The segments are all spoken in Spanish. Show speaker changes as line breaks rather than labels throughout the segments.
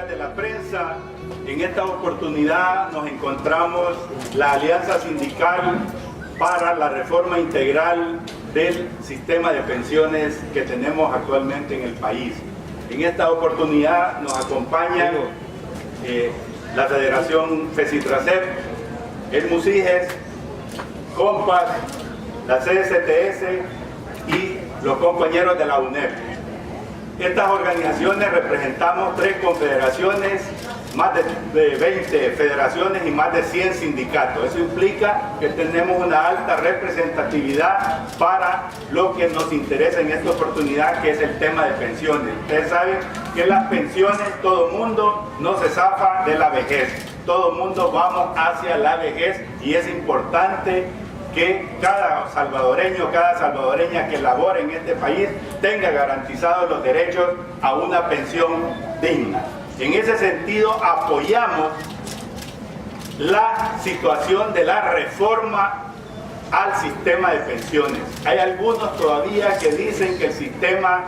amigas de la prensa, en esta oportunidad nos encontramos la Alianza Sindical para la reforma integral del sistema de pensiones que tenemos actualmente en el país. En esta oportunidad nos acompañan la Federación FESITRACEP, el MUSIGES, COMPAS, la CSTS y los compañeros de la UNEP. Estas organizaciones representamos 3 confederaciones, más de 20 federaciones y más de 100 sindicatos. Eso implica que tenemos una alta representatividad para lo que nos interesa en esta oportunidad, que es el tema de pensiones. Ustedes saben que las pensiones, todo mundo no se zafa de la vejez. Todo mundo vamos hacia la vejez y es importante que cada salvadoreño, cada salvadoreña que labore en este país tenga garantizados los derechos a una pensión digna. En ese sentido, apoyamos la situación de la reforma al sistema de pensiones. Hay algunos todavía que dicen que el sistema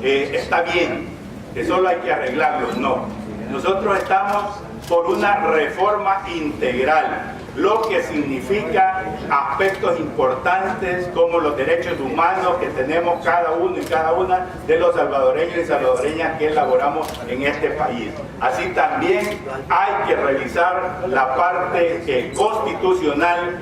está bien, que solo hay que arreglarlo. No, nosotros estamos por una reforma integral, lo que significa aspectos importantes como los derechos humanos que tenemos cada uno y cada una de los salvadoreños y salvadoreñas que laboramos en este país. Así también hay que revisar la parte constitucional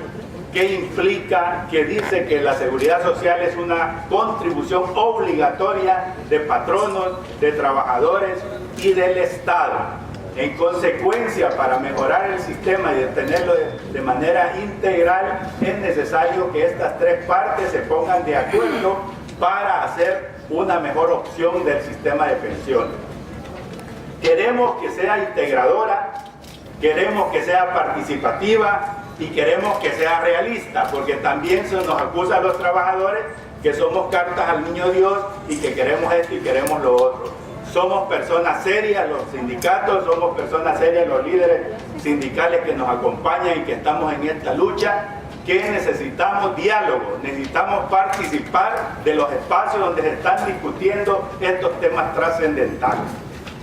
que implica, que dice que la seguridad social es una contribución obligatoria de patronos, de trabajadores y del Estado. En consecuencia, para mejorar el sistema y tenerlo de manera integral, es necesario que estas 3 partes se pongan de acuerdo para hacer una mejor opción del sistema de pensiones. Queremos que sea integradora, queremos que sea participativa y queremos que sea realista, porque también se nos acusa a los trabajadores que somos cartas al niño Dios y que queremos esto y queremos lo otro. Somos personas serias, los sindicatos, somos personas serias, los líderes sindicales que nos acompañan y que estamos en esta lucha, que necesitamos diálogo, necesitamos participar de los espacios donde se están discutiendo estos temas trascendentales.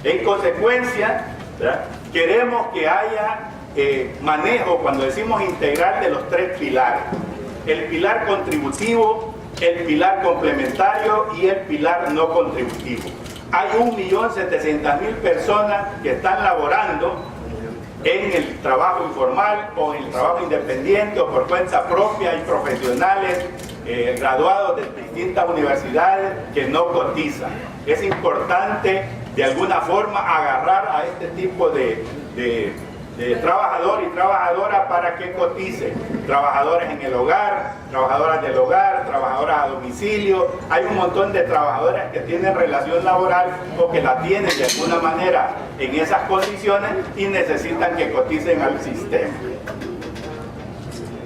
En consecuencia, ¿verdad?, queremos que haya manejo, cuando decimos integral, de los 3 pilares. El pilar contributivo, el pilar complementario y el pilar no contributivo. Hay 1.700.000 personas que están laborando en el trabajo informal o en el trabajo independiente o por cuenta propia. Hay profesionales graduados de distintas universidades que no cotizan. Es importante de alguna forma agarrar a este tipo de trabajador y trabajadora para que coticen. Trabajadores en el hogar, trabajadoras del hogar, trabajadoras a domicilio. Hay un montón de trabajadoras que tienen relación laboral o que la tienen de alguna manera en esas condiciones y necesitan que coticen al sistema.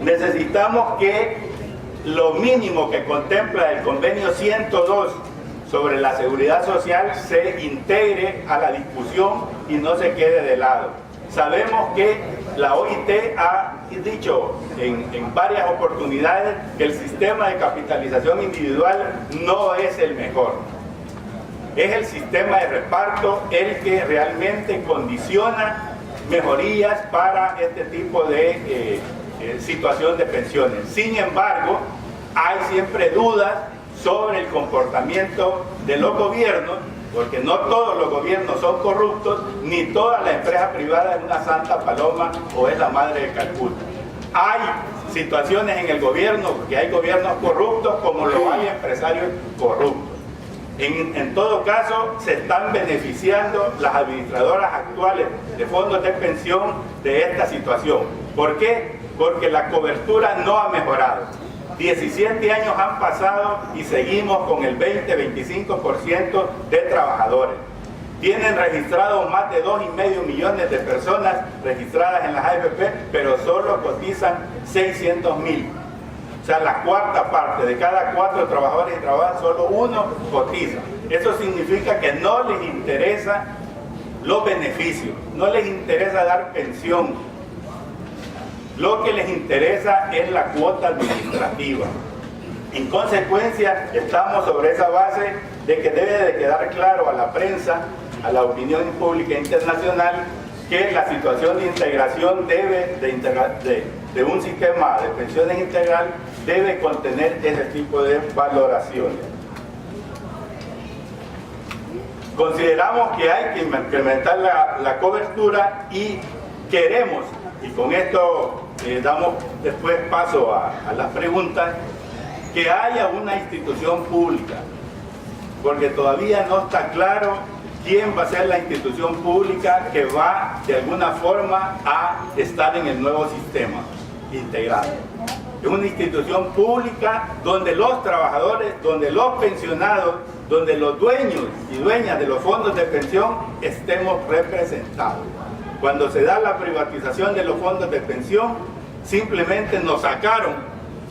Necesitamos que lo mínimo que contempla el convenio 102 sobre la seguridad social se integre a la discusión y no se quede de lado. Sabemos que la OIT ha dicho en varias oportunidades que el sistema de capitalización individual no es el mejor. Es el sistema de reparto el que realmente condiciona mejorías para este tipo de situación de pensiones. Sin embargo, hay siempre dudas sobre el comportamiento de los gobiernos, porque no todos los gobiernos son corruptos, ni toda la empresa privada es una santa paloma o es la madre de Calcuta. Hay situaciones en el gobierno, que hay gobiernos corruptos como lo hay empresarios corruptos. En todo caso, se están beneficiando las administradoras actuales de fondos de pensión de esta situación. ¿Por qué? Porque la cobertura no ha mejorado. 17 años han pasado y seguimos con el 20-25% de trabajadores. Tienen registrados más de 2,5 millones de personas registradas en las AFP, pero solo cotizan 600,000. O sea, la cuarta parte de cada 4 trabajadores y trabajadoras, solo 1 cotiza. Eso significa que no les interesa los beneficios, no les interesa dar pensión. Lo que les interesa es la cuota administrativa. En consecuencia, estamos sobre esa base de que debe de quedar claro a la prensa a la opinión pública internacional que la situación de integración de un sistema de pensiones integral debe contener ese tipo de valoraciones. Consideramos que hay que incrementar la cobertura y queremos, y con esto damos después paso a las preguntas, que haya una institución pública, porque todavía no está claro quién va a ser la institución pública que va de alguna forma a estar en el nuevo sistema integrado. Es una institución pública donde los trabajadores, donde los pensionados, donde los dueños y dueñas de los fondos de pensión estemos representados. Cuando se da la privatización de los fondos de pensión, simplemente nos sacaron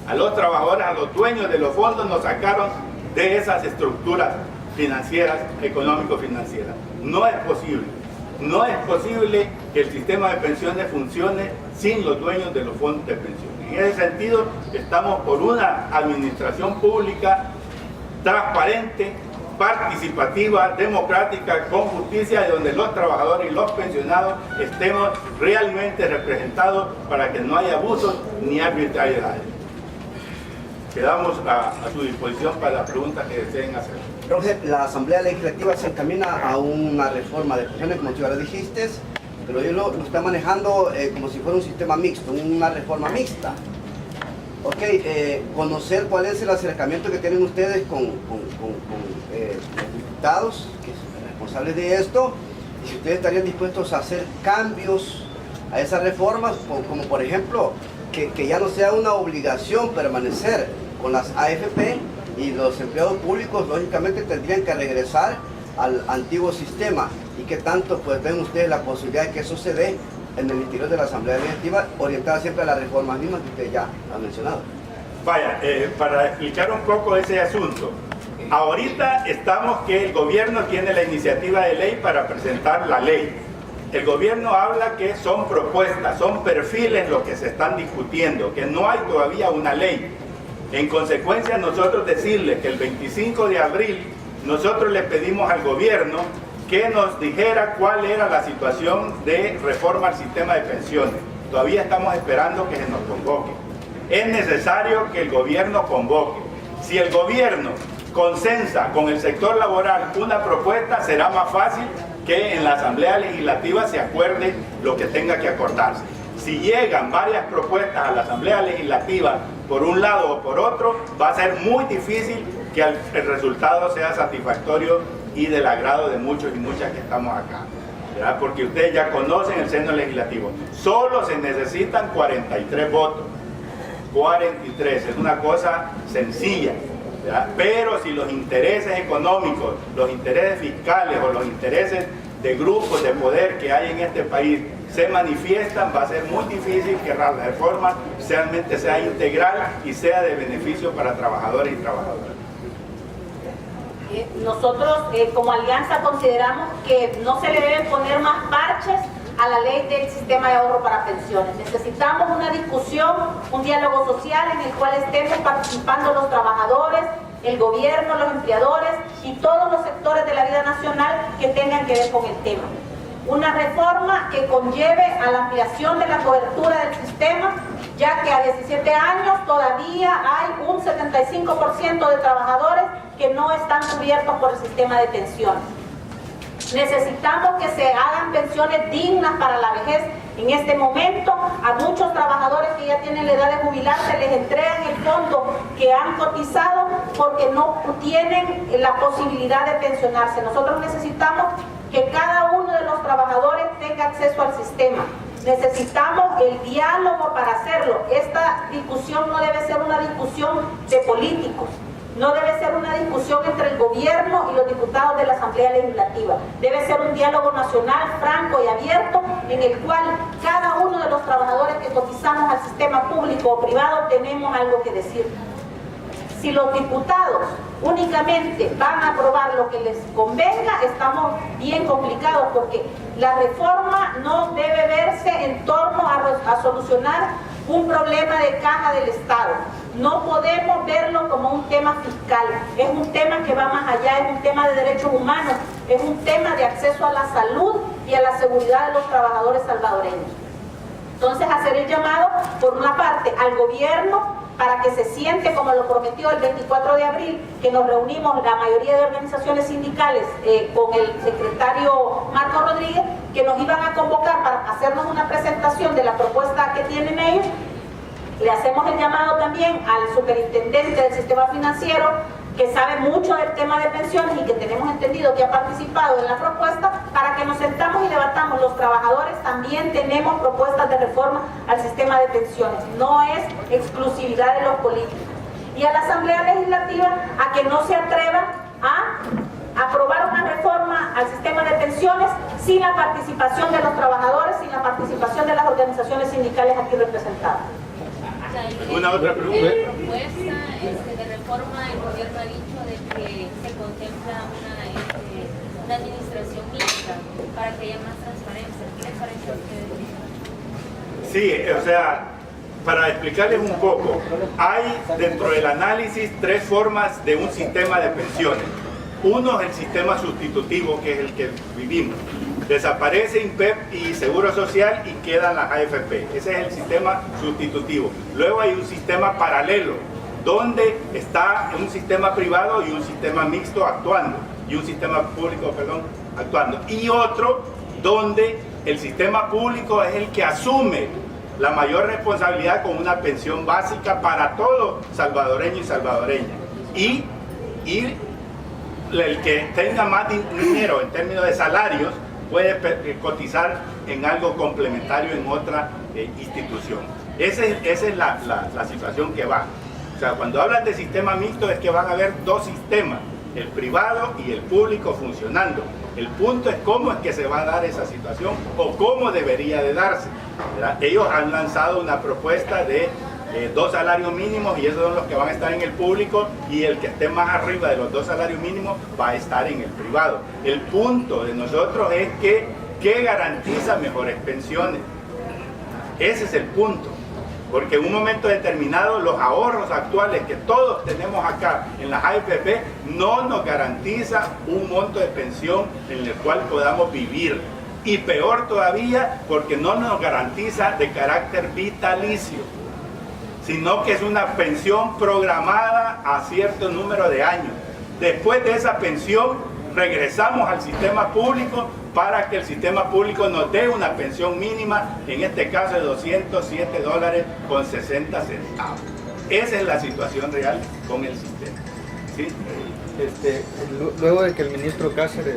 a los trabajadores, a los dueños de los fondos, nos sacaron de esas estructuras financieras, económico-financieras. No es posible que el sistema de pensiones funcione sin los dueños de los fondos de pensiones. En ese sentido, estamos por una administración pública transparente, participativa, democrática, con justicia, y donde los trabajadores y los pensionados estemos realmente representados para que no haya abusos ni arbitrariedades. Quedamos a su disposición para las preguntas que deseen hacer.
Roger, la Asamblea Legislativa se encamina a una reforma de pensiones, como tú ya lo dijiste, pero ellos lo está manejando como si fuera un sistema mixto, una reforma mixta. Ok, conocer cuál es el acercamiento que tienen ustedes con los diputados que son responsables de esto, y si ustedes estarían dispuestos a hacer cambios a esas reformas, como por ejemplo, que ya no sea una obligación permanecer con las AFP, y los empleados públicos lógicamente tendrían que regresar al antiguo sistema, y que tanto pues ven ustedes la posibilidad de que eso se dé en el interior de la Asamblea Legislativa, orientada siempre a las reformas mismas que usted ya ha mencionado.
Vaya, para explicar un poco ese asunto, ahorita estamos que el gobierno tiene la iniciativa de ley para presentar la ley. El gobierno habla que son propuestas, son perfiles los que se están discutiendo, que no hay todavía una ley. En consecuencia, nosotros decirles que el 25 de abril nosotros le pedimos al gobierno que nos dijera cuál era la situación de reforma al sistema de pensiones. Todavía estamos esperando que se nos convoque. Es necesario que el gobierno convoque. Si el gobierno consensa con el sector laboral una propuesta, será más fácil que en la Asamblea Legislativa se acuerde lo que tenga que acordarse. Si llegan varias propuestas a la Asamblea Legislativa por un lado o por otro, va a ser muy difícil que el resultado sea satisfactorio y del agrado de muchos y muchas que estamos acá, ¿verdad? Porque ustedes ya conocen el seno legislativo. Solo se necesitan 43 votos. 43, es una cosa sencilla, ¿verdad? Pero si los intereses económicos, los intereses fiscales o los intereses de grupos de poder que hay en este país se manifiestan, va a ser muy difícil que la reforma realmente sea integral y sea de beneficio para trabajadores y trabajadoras.
Nosotros como alianza consideramos que no se le deben poner más parches a la ley del sistema de ahorro para pensiones. Necesitamos una discusión, un diálogo social en el cual estemos participando los trabajadores, el gobierno, los empleadores y todos los sectores de la vida nacional que tengan que ver con el tema. Una reforma que conlleve a la ampliación de la cobertura del sistema, ya que a 17 años todavía hay un 75% de trabajadores que no están cubiertos por el sistema de pensiones. Necesitamos que se hagan pensiones dignas para la vejez. En este momento, a muchos trabajadores que ya tienen la edad de jubilarse les entregan el fondo que han cotizado porque no tienen la posibilidad de pensionarse. Nosotros necesitamos que cada uno de los trabajadores tenga acceso al sistema. Necesitamos el diálogo para hacerlo. Esta discusión no debe ser una discusión de políticos. No debe ser una discusión entre el gobierno y los diputados de la Asamblea Legislativa. Debe ser un diálogo nacional, franco y abierto, en el cual cada uno de los trabajadores que cotizamos al sistema público o privado tenemos algo que decir. Si los diputados únicamente van a aprobar lo que les convenga, estamos bien complicados, porque la reforma no debe verse en torno a solucionar un problema de caja del Estado. No podemos verlo como un tema fiscal, es un tema que va más allá, es un tema de derechos humanos, es un tema de acceso a la salud y a la seguridad de los trabajadores salvadoreños. Entonces, hacer el llamado, por una parte, al gobierno para que se siente, como lo prometió el 24 de abril, que nos reunimos la mayoría de organizaciones sindicales con el secretario Marco Rodríguez, que nos iban a convocar para hacernos una presentación de la propuesta que tienen ellos. Le hacemos el llamado también al superintendente del sistema financiero, que sabe mucho del tema de pensiones y que tenemos entendido que ha participado en la propuesta, para que nos sentamos y debatamos. Los trabajadores también tenemos propuestas de reforma al sistema de pensiones, no es exclusividad de los políticos. Y a la Asamblea Legislativa a que no se atreva a aprobar una reforma al sistema de pensiones sin la participación de los trabajadores, sin la participación de las organizaciones sindicales aquí representadas.
¿Alguna otra pregunta?
En la propuesta de reforma, el gobierno ha dicho de que se contempla una administración mixta para que haya más transparencia. ¿Qué les parece a ustedes?
Sí, o sea, para explicarles un poco, hay dentro del análisis tres formas de un sistema de pensiones. Uno es el sistema sustitutivo, que es el que vivimos. Desaparece INPEP y Seguro Social y quedan las AFP. Ese es el sistema sustitutivo. Luego hay un sistema paralelo, donde está un sistema privado y un sistema mixto actuando, y un sistema público, perdón, actuando. Y otro donde el sistema público es el que asume la mayor responsabilidad con una pensión básica para todo salvadoreño y salvadoreña. Y el que tenga más dinero en términos de salarios puede cotizar en algo complementario en otra institución. Esa es la situación que va. O sea, cuando hablan de sistema mixto es que van a haber dos sistemas, el privado y el público funcionando. El punto es cómo es que se va a dar esa situación o cómo debería de darse, ¿verdad? Ellos han lanzado una propuesta de 2 salarios mínimos y esos son los que van a estar en el público, y el que esté más arriba de los 2 salarios mínimos va a estar en el privado. El punto de nosotros es que ¿qué garantiza mejores pensiones? Ese es el punto, porque en un momento determinado los ahorros actuales que todos tenemos acá en las AFP no nos garantiza un monto de pensión en el cual podamos vivir, y peor todavía porque no nos garantiza de carácter vitalicio, sino que es una pensión programada a cierto número de años. Después de esa pensión regresamos al sistema público para que el sistema público nos dé una pensión mínima, en este caso de $207.60. Esa es la situación real con el sistema. ¿Sí?
Luego de que el ministro Cáceres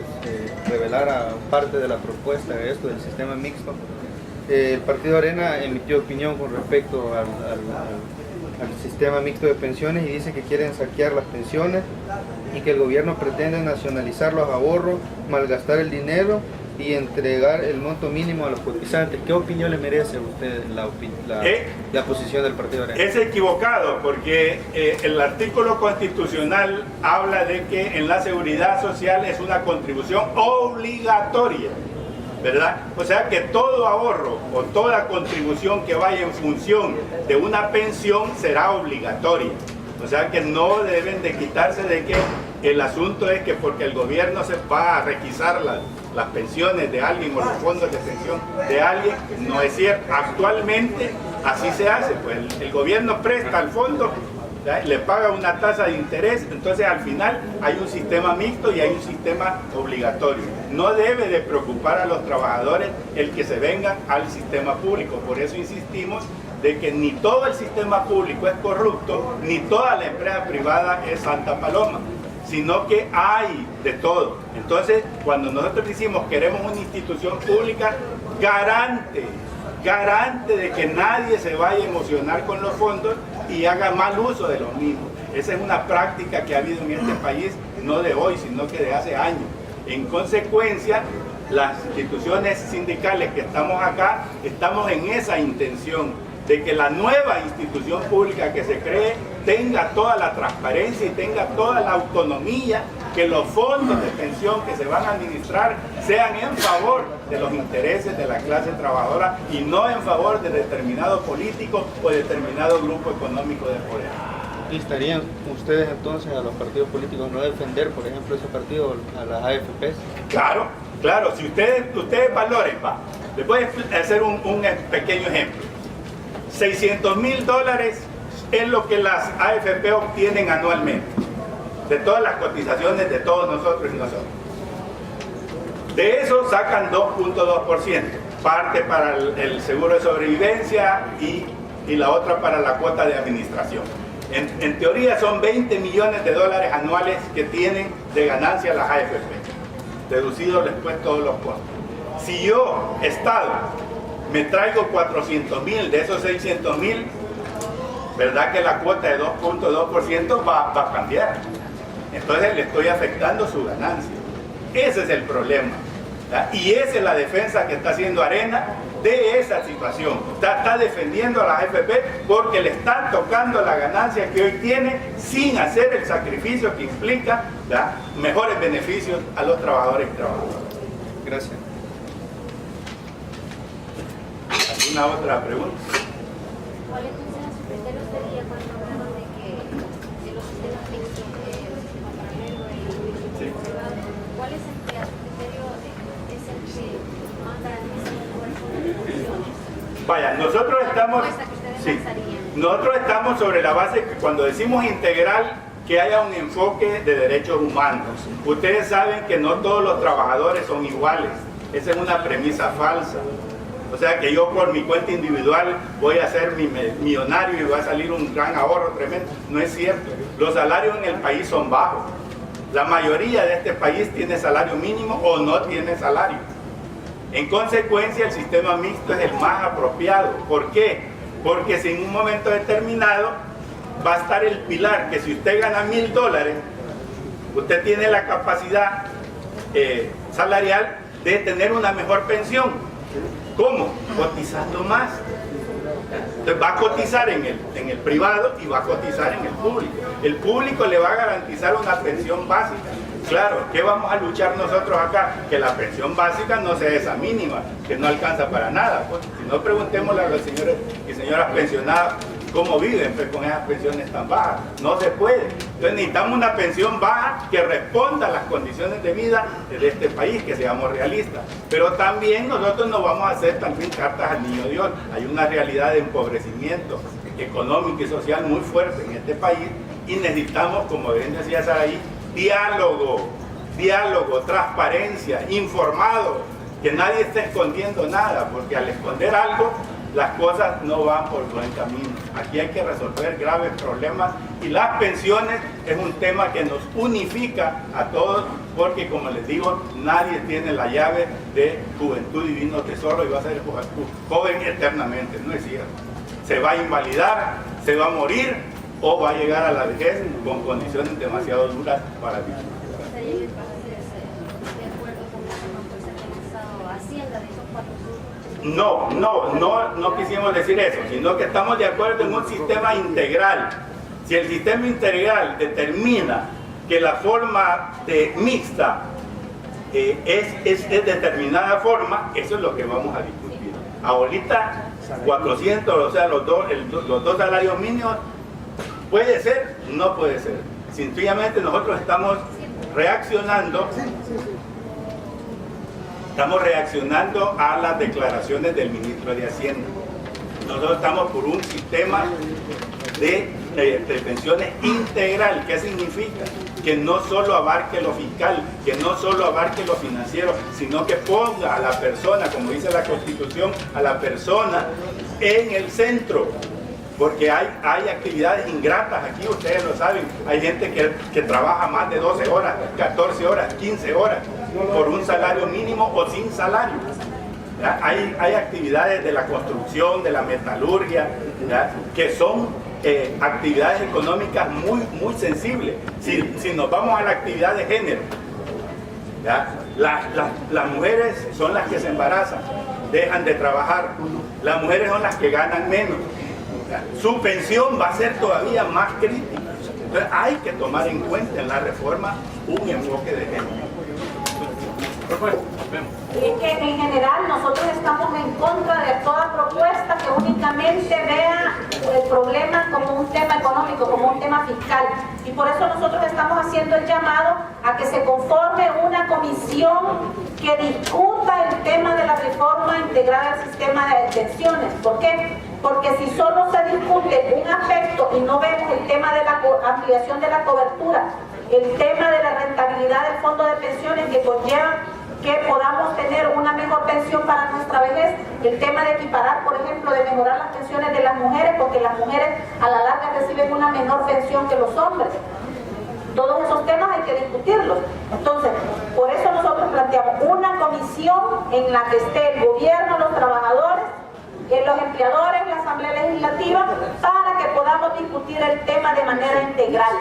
revelara parte de la propuesta de esto del sistema mixto, el Partido Arena emitió opinión con respecto al sistema mixto de pensiones y dice que quieren saquear las pensiones y que el gobierno pretende nacionalizar los ahorros, malgastar el dinero y entregar el monto mínimo a los cotizantes. ¿Qué opinión le merece a usted la posición del Partido Arena?
Es equivocado, porque el artículo constitucional habla de que en la seguridad social es una contribución obligatoria, ¿verdad? O sea que todo ahorro o toda contribución que vaya en función de una pensión será obligatoria. O sea que no deben de quitarse de que el asunto es que porque el gobierno se va a requisar las pensiones de alguien o los fondos de pensión de alguien, no es cierto. Actualmente así se hace, pues el gobierno presta al fondo, ¿verdad? Le paga una tasa de interés, entonces al final hay un sistema mixto y hay un sistema obligatorio. No debe de preocupar a los trabajadores el que se vengan al sistema público, por eso insistimos de que ni todo el sistema público es corrupto, ni toda la empresa privada es Santa Paloma, sino que hay de todo. Entonces, cuando nosotros decimos queremos una institución pública garante de que nadie se vaya a emocionar con los fondos y haga mal uso de los mismos. Esa es una práctica que ha habido en este país, no de hoy, sino que de hace años. En consecuencia, las instituciones sindicales que estamos acá, estamos en esa intención de que la nueva institución pública que se cree tenga toda la transparencia y tenga toda la autonomía, que los fondos de pensión que se van a administrar sean en favor de los intereses de la clase trabajadora y no en favor de determinado político o determinado grupo económico de poder.
¿Instarían ustedes entonces a los partidos políticos no defender, por ejemplo, ese partido, a las AFPs?
Claro, claro, si ustedes valoren, les voy a hacer un pequeño ejemplo. $600,000 es lo que las AFP obtienen anualmente, de todas las cotizaciones de todos nosotros y nosotros. De eso sacan 2.2%, parte para el seguro de sobrevivencia y la otra para la cuota de administración. En teoría son $20 millones anuales que tienen de ganancia las AFP, deducidos después todos los costos. Si yo, Estado, me traigo 400,000 de esos 600,000, ¿verdad que la cuota de 2.2% va a cambiar? Entonces le estoy afectando su ganancia. Ese es el problema, ¿verdad? Y esa es la defensa que está haciendo Arena de esa situación. Está defendiendo a las AFP porque le están tocando la ganancia que hoy tiene sin hacer el sacrificio que implica, ¿verdad?, mejores beneficios a los trabajadores y trabajadoras.
Gracias.
¿Alguna otra pregunta?
¿Cuál entonces a su criterio sería cuando hablamos de que de los sistemas mixtos, el sistema paralelo y el sistema privado? ¿Cuál es el que a su criterio es el que más garantiza mejor las condiciones?
Vaya, nosotros estamos, nosotros estamos sobre la base que cuando decimos integral, que haya un enfoque de derechos humanos. Ustedes saben que no todos los trabajadores son iguales. Esa es una premisa falsa. O sea que yo por mi cuenta individual voy a ser millonario y va a salir un gran ahorro tremendo. No es cierto. Los salarios en el país son bajos. La mayoría de este país tiene salario mínimo o no tiene salario. En consecuencia, el sistema mixto es el más apropiado. ¿Por qué? Porque si en un momento determinado va a estar el pilar que si usted gana $1,000, usted tiene la capacidad salarial de tener una mejor pensión. ¿Cómo? Cotizando más. Entonces va a cotizar en el privado y va a cotizar en el público. El público le va a garantizar una pensión básica. Claro, ¿qué vamos a luchar nosotros acá? Que la pensión básica no sea esa mínima, que no alcanza para nada. Pues, si no, preguntémosle a los señores y señoras pensionadas cómo viven pues, con esas pensiones tan bajas. No se puede. Entonces necesitamos una pensión baja que responda a las condiciones de vida de este país, que seamos realistas. Pero también nosotros no vamos a hacer también cartas al niño Dios. Hay una realidad de empobrecimiento económico y social muy fuerte en este país y necesitamos, como bien decía Saraí, diálogo, transparencia, informado, que nadie esté escondiendo nada, porque al esconder algo, las cosas no van por buen camino. Aquí hay que resolver graves problemas y las pensiones es un tema que nos unifica a todos, porque como les digo, nadie tiene la llave de juventud divino tesoro y va a ser joven eternamente, no es cierto. Se va a invalidar, se va a morir o va a llegar a la vejez con condiciones demasiado duras para vivir.
¿Estaría de acuerdo con la propuesta que ha lanzado Hacienda de esos 4
No quisimos decir eso, sino que estamos de acuerdo en un sistema integral. Si el sistema integral determina que la forma mixta es determinada forma, eso es lo que vamos a discutir. Ahorita 400, o sea, los dos salarios mínimos, ¿puede ser? No puede ser. Sencillamente nosotros estamos reaccionando a las declaraciones del ministro de Hacienda. Nosotros estamos por un sistema de pensiones integral. ¿Qué significa? Que no solo abarque lo fiscal, que no solo abarque lo financiero, sino que ponga a la persona, como dice la Constitución, a la persona en el centro. Porque hay actividades ingratas aquí, ustedes lo saben. Hay gente que trabaja más de 12 horas, 14 horas, 15 horas por un salario mínimo o sin salario. Hay actividades de la construcción, de la metalurgia, ¿ya?, que son actividades económicas muy sensibles. Si nos vamos a la actividad de género, ¿ya?, las mujeres son las que se embarazan. dejan de trabajar. Las mujeres son las que ganan menos. Su pensión va a ser todavía más crítica. Entonces hay que tomar en cuenta en la reforma un enfoque de género.
Y es que en general nosotros estamos en contra de toda propuesta que únicamente vea el problema como un tema económico, como un tema fiscal. Y por eso nosotros estamos haciendo el llamado a que se conforme una comisión que discuta el tema de la reforma integral al sistema de pensiones. ¿Por qué? Porque si solo se discute un aspecto y no vemos el tema de la ampliación de la cobertura, el tema de la rentabilidad del fondo de pensiones que conlleva que podamos tener una mejor pensión para nuestra vejez, el tema de equiparar, por ejemplo, de mejorar las pensiones de las mujeres, porque las mujeres a la larga reciben una menor pensión que los hombres. Todos esos temas hay que discutirlos. Entonces, por eso nosotros planteamos una comisión en la que esté el gobierno, los trabajadores, los empleadores, la Asamblea Legislativa, para que podamos discutir el tema de manera integral.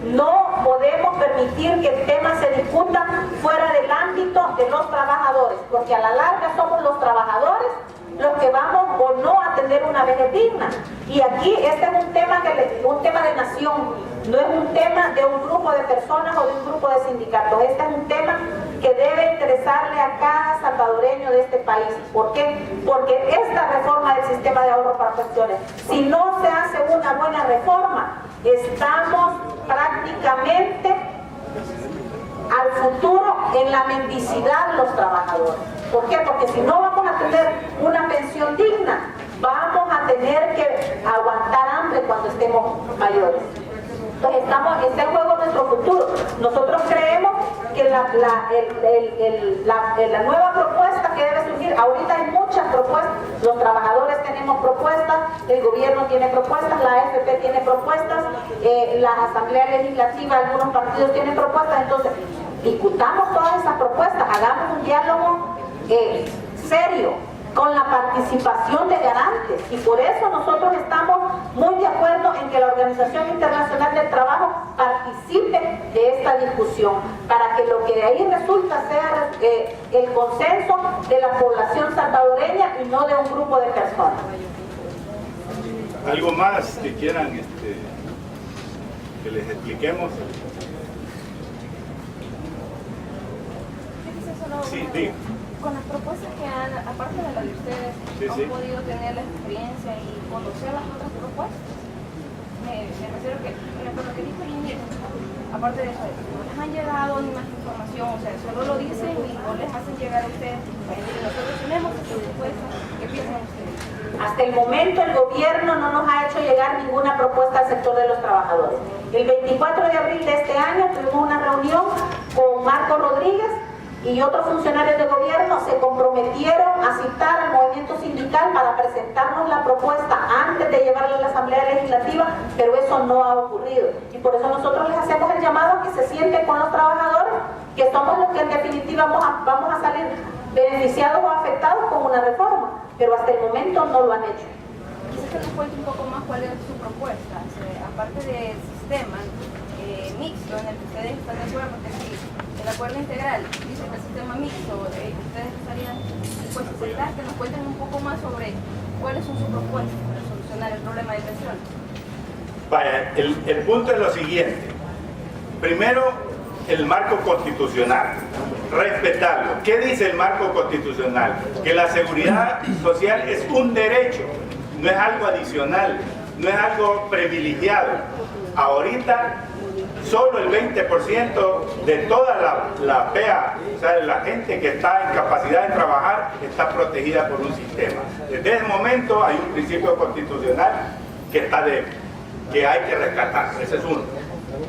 No podemos permitir que el tema se discuta fuera del ámbito de los trabajadores, porque a la larga somos los trabajadores los que vamos o no a tener una vejez digna. Y aquí este es un tema de nación, no es un tema de un grupo de personas o de un grupo de sindicatos. Este es un tema que debe interesarle a cada salvadoreño de este país. ¿Por qué? Porque esta reforma del sistema de ahorro para pensiones, si no se hace una buena reforma, estamos prácticamente al futuro en la mendicidad de los trabajadores. ¿Por qué? Porque si no vamos a tener una pensión digna, vamos a tener que aguantar hambre cuando estemos mayores. Entonces está en juego nuestro futuro. Nosotros creemos que la nueva propuesta que debe surgir, ahorita hay muchas propuestas, los trabajadores tenemos propuestas, el gobierno tiene propuestas, la AFP tiene propuestas, la Asamblea Legislativa, algunos partidos tienen propuestas. Entonces, discutamos todas esas propuestas, hagamos un diálogo serio, con la participación de garantes, y por eso nosotros estamos muy de acuerdo en que la Organización Internacional del Trabajo participe de esta discusión, para que lo que de ahí resulta sea el consenso de la población salvadoreña y no de un grupo de personas.
¿Algo más que quieran que les expliquemos? Sí, diga.
Con las propuestas que han, aparte de las de ustedes, han podido tener la experiencia y conocer las otras propuestas. Me refiero que, por ejemplo, lo que dijo el ministro, aparte de eso, no les han llegado ni más información, o sea, solo lo dicen y no les hacen llegar a ustedes. Nosotros tenemos esta propuesta. ¿Qué piensan ustedes?
Hasta el momento el gobierno no nos ha hecho llegar ninguna propuesta al sector de los trabajadores. El 24 de abril de este año tuvimos una reunión con Marco Rodríguez y otros funcionarios de gobierno. Se comprometieron a citar al movimiento sindical para presentarnos la propuesta antes de llevarla a la Asamblea Legislativa, pero eso no ha ocurrido. Y por eso nosotros les hacemos el llamado a que se sienten con los trabajadores, que somos los que en definitiva vamos a salir beneficiados o afectados con una reforma, pero hasta el momento no lo han hecho.
Quizás que nos cuente un poco más cuál es su propuesta, aparte del sistema mixto en el que ustedes están de acuerdo, porque si el acuerdo integral dice que el sistema mixto, ustedes estarían dispuestos a aceptar, que nos cuenten un poco más sobre cuáles son sus propuestas para solucionar el problema de pensiones.
Vaya, el punto es lo siguiente. Primero, el marco constitucional, respetarlo. ¿Qué dice el marco constitucional? Que la seguridad social es un derecho, no es algo adicional, no es algo privilegiado. Ahorita, solo el 20% de toda la PEA, o sea, de la gente que está en capacidad de trabajar, está protegida por un sistema. Desde ese momento hay un principio constitucional que está débil, que hay que rescatar. Ese es uno.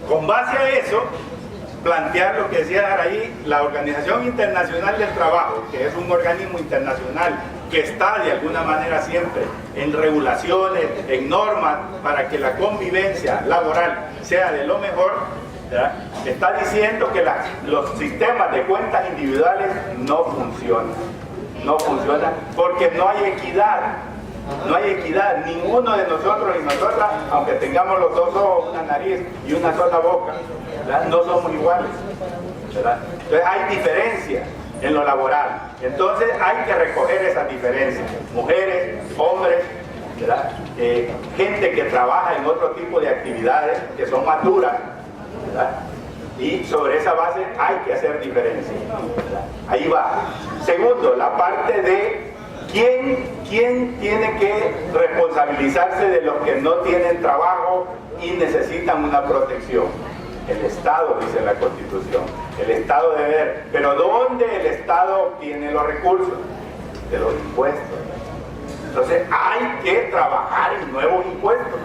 Con base a eso, plantear lo que decía ahí, la Organización Internacional del Trabajo, que es un organismo internacional que está de alguna manera siempre en regulaciones, en normas, para que la convivencia laboral sea de lo mejor, ¿verdad? Está diciendo que los sistemas de cuentas individuales no funcionan. No funcionan porque no hay equidad. No hay equidad, ninguno de nosotros y nosotras, aunque tengamos los dos ojos, una nariz y una sola boca, ¿verdad? No somos iguales, ¿verdad? Entonces hay diferencias. en lo laboral. Entonces hay que recoger esas diferencias. Mujeres, hombres, ¿verdad? Gente que trabaja en otro tipo de actividades que son más duras, ¿verdad? Y sobre esa base hay que hacer diferencias, ¿verdad? Ahí va. Segundo, la parte de quién tiene que responsabilizarse de los que no tienen trabajo y necesitan una protección. El Estado, dice la Constitución. El Estado debe ver. Pero ¿dónde el Estado obtiene los recursos? De los impuestos. Entonces hay que trabajar en nuevos impuestos.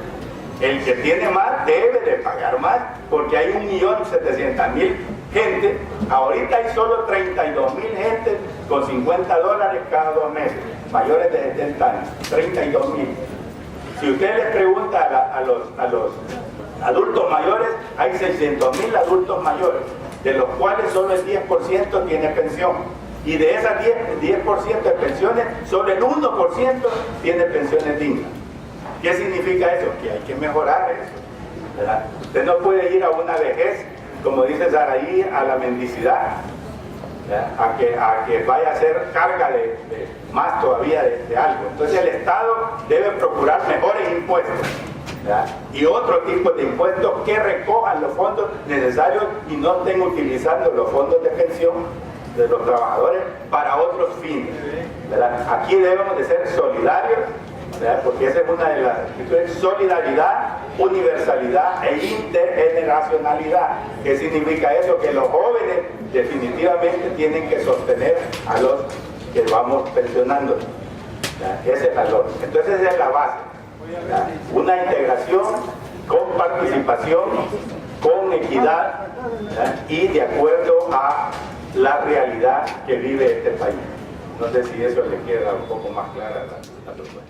El que tiene más debe de pagar más, porque hay 1.700.000 gente. Ahorita hay solo 32.000 gente con $50 cada 2 meses, mayores de 70 años. 32.000. Si usted les pregunta a los adultos mayores, hay 600.000 adultos mayores, de los cuales solo el 10% tiene pensión. Y de esas 10% de pensiones, solo el 1% tiene pensiones dignas. ¿Qué significa eso? Que hay que mejorar eso, ¿verdad? Usted no puede ir a una vejez, como dice Saraí, a la mendicidad, a que vaya a ser carga de más todavía de algo. Entonces el Estado debe procurar mejores impuestos, ¿verdad? Y otro tipo de impuestos que recojan los fondos necesarios y no estén utilizando los fondos de pensión de los trabajadores para otros fines, ¿verdad? Aquí debemos de ser solidarios, ¿verdad? Porque esa es una de las actitudes: solidaridad, universalidad e intergeneracionalidad. ¿Qué significa eso? Que los jóvenes definitivamente tienen que sostener a los que vamos pensionando, ¿verdad? Ese es el valor. Entonces esa es la base, ¿verdad? Una integración con participación, con equidad, ¿verdad? Y de acuerdo a la realidad que vive este país. No sé si eso le queda un poco más clara la propuesta.